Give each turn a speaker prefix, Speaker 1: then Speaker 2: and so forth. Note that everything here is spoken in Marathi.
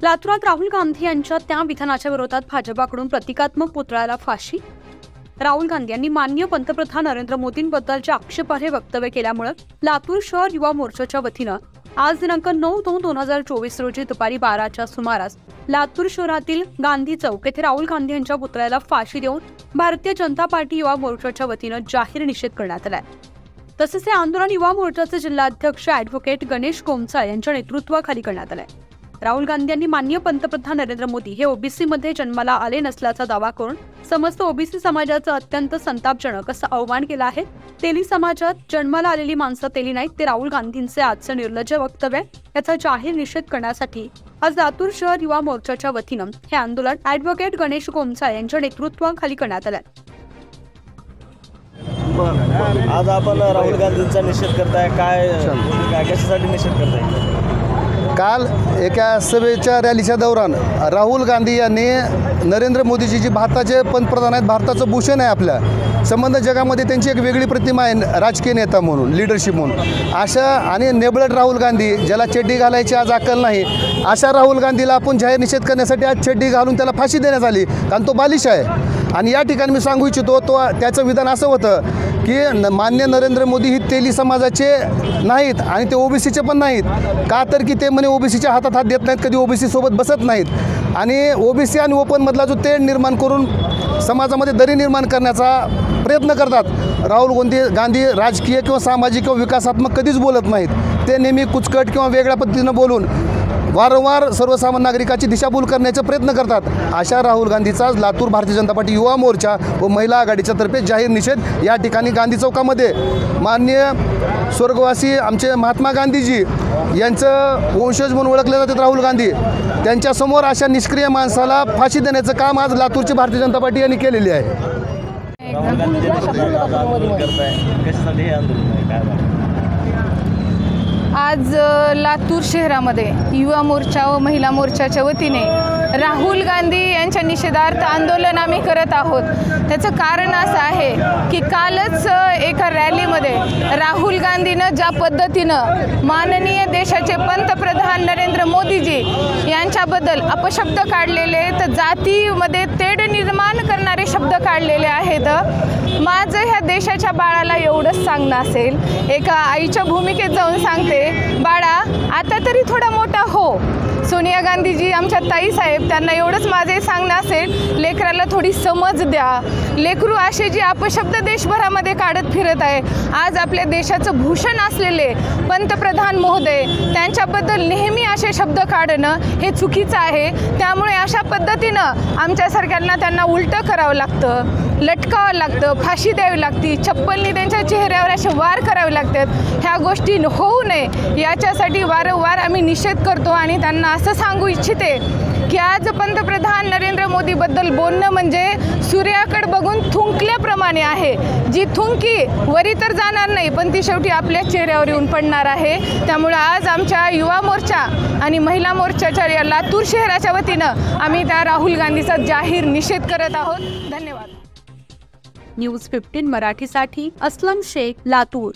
Speaker 1: लातूरात राहुल गांधी यांच्या त्या विधानाच्या विरोधात भाजपाकडून प्रतिकात्मक पुतळ्याला फाशी। राहुल गांधी यांनी माननीय पंतप्रधान नरेंद्र मोदींबद्दलचे आक्षेपार्ह वक्तव्य केल्यामुळे लातूर शहर युवा मोर्चाच्या वतीनं आज दिनांक 9/2/2024 रोजी दुपारी 12च्या सुमारास लातूर शहरातील गांधी चौक येथे राहुल गांधी यांच्या पुतळ्याला फाशी देऊन भारतीय जनता पार्टी युवा मोर्चाच्या वतीनं जाहीर निषेध करण्यात आलाय। तसेच हे आंदोलन युवा मोर्चाचे जिल्हाध्यक्ष ॲडव्होकेट गणेश कोमचा यांच्या नेतृत्वाखाली करण्यात आलंय। राहुल गांधी यांनी माननीय पंतप्रधान नरेंद्र मोदी हे ओबीसी मध्ये जन्माला आले नसल्याचा दावा करून समस्त ओबीसी समाजाचा अत्यंत संतापजनक असा अवमान केला आहे। तेली समाजात जन्माला आलेली माणसं तेली नाहीत, ते राहुल गांधींचे आजचे निर्लज्ज वक्तव्य याचा जाहीर निषेध करण्यासाठी आज लातूर शहर युवा मोर्चाच्या वतीनं हे आंदोलन ॲडव्होकेट गणेश कोमचा यांच्या नेतृत्वाखाली करण्यात आलं।
Speaker 2: आज आपण राहुल गांधींचा निषेध करताय, काय कशासाठी निषेध करताय?
Speaker 3: काल एका सभेच्या रॅलीच्या दौरान राहुल गांधी यांनी नरेंद्र मोदीजी जी भारताचे पंतप्रधान आहेत, भारताचं भूषण आहे, आपल्या संबंध जगामध्ये त्यांची एक वेगळी प्रतिमा आहे राजकीय नेता म्हणून, लिडरशिप म्हणून। अशा आणि नेबलट राहुल गांधी, ज्याला चड्डी घालायची आज अक्कल नाही, अशा राहुल गांधीला आपण जाहीर निषेध करण्यासाठी आज चड्डी घालून त्याला फाशी देण्यात आली, कारण तो बालिश आहे। आणि या ठिकाणी मी सांगू इच्छितो, त्याचं विधान असं होतं की मान्य नरेंद्र मोदी ही तेली समाजाचे नाहीत आणि ते ओबीसीचे पण नाहीत, का तर की ते म्हणे ओबीसीच्या हातात हात देत नाहीत, कधी ओबीसी सोबत बसत नाहीत आणि ओबीसी आणि ओपनमधला जो तेढ निर्माण करून समाजामध्ये दरी निर्माण करण्याचा प्रयत्न करतात। राहुल गांधी राजकीय किंवा सामाजिक किंवा विकासात्मक कधीच बोलत नाहीत, ते नेहमी कुचकट किंवा वेगळ्या पद्धतीनं बोलून वारंवार सर्वसामान्य नागरिकाची दिशाभूल करण्याचा प्रयत्न करतात। अशा राहुल गांधीचा लातूर भारतीय जनता पार्टी युवा मोर्चा व महिला आघाडीच्या तर्फे जाहीर निषेध या ठिकाणी गांधी चौकामध्ये माननीय स्वर्गवासी आमचे महात्मा गांधीजी यांचं वंशज म्हणून ओळखले जातात राहुल गांधी, त्यांच्यासमोर अशा निष्क्रिय माणसाला फाशी देण्याचं काम आज लातूरची भारतीय जनता पार्टी यांनी केलेले आहे।
Speaker 2: राहुल गांधी आंदोलन करताय, कशासाठी हे आंदोलन आहे, काय?
Speaker 4: आज लातूर शहरामध्ये युवा मोर्चा व महिला मोर्चाच्या वतीने राहुल गांधी यांच्या निषेधार्थ आंदोलन आम्ही करत आहोत। त्याचं कारण असं आहे की कालच एका रॅलीमध्ये राहुल गांधीनं ज्या पद्धतीनं माननीय देशाचे पंतप्रधान नरेंद्र मोदीजी यांच्याबद्दल अपशब्द काढलेले, तर जातीमध्ये तेढ निर्माण करणारे शब्द काढलेले आहेत। माझं ह्या देशाच्या बाळाला एवढंच सांगणं असेल, एका आईच्या भूमिकेत जाऊन सांगते, बाळा आता तरी थोडा मोठा हो। सोनिया गांधीजी आमच्या ताईसाहेब, त्यांना एवढंच माझे सांगणं असेल, लेकराला थोडी समज द्या। लेकरू असे जे अपशब्द देशभरामध्ये काढत फिरत आहे, आज आपल्या देशाचं भूषण असलेले पंतप्रधान महोदय त्यांच्याबद्दल नेहमी असे शब्द काढणं हे चुकीचं आहे। त्यामुळे अशा पद्धतीनं आमच्या सरकारला त्यांना उलटं करावं लागतं, लटकावं लागतं, फाशी द्यावी लागते, चप्पलनी त्यांच्या चेहऱ्यावर असे वार करावे लागतात। ह्या गोष्टी होऊ नये याच्यासाठी वारंवार आम्ही निषेध करतो आणि त्यांना असं सांगू इच्छिते की आज पंतप्रधान नरेंद्र मोदीबद्दल बोलणं म्हणजे सूर्याकडे बघून थुंकल्याप्रमाणे आहे। जी थुंकी वरी तर जाणार नाही, पण ती शेवटी आपल्या चेहऱ्यावर येऊन पडणार आहे। त्यामुळे आज आमच्या युवा मोर्चा आणि महिला मोर्चाच्या या लातूर शहराच्या वतीनं आम्ही त्या राहुल गांधीचा जाहीर निषेध करत आहोत। धन्यवाद।
Speaker 1: न्यूज 15 मराठीसाठी असलम शेख, लातूर।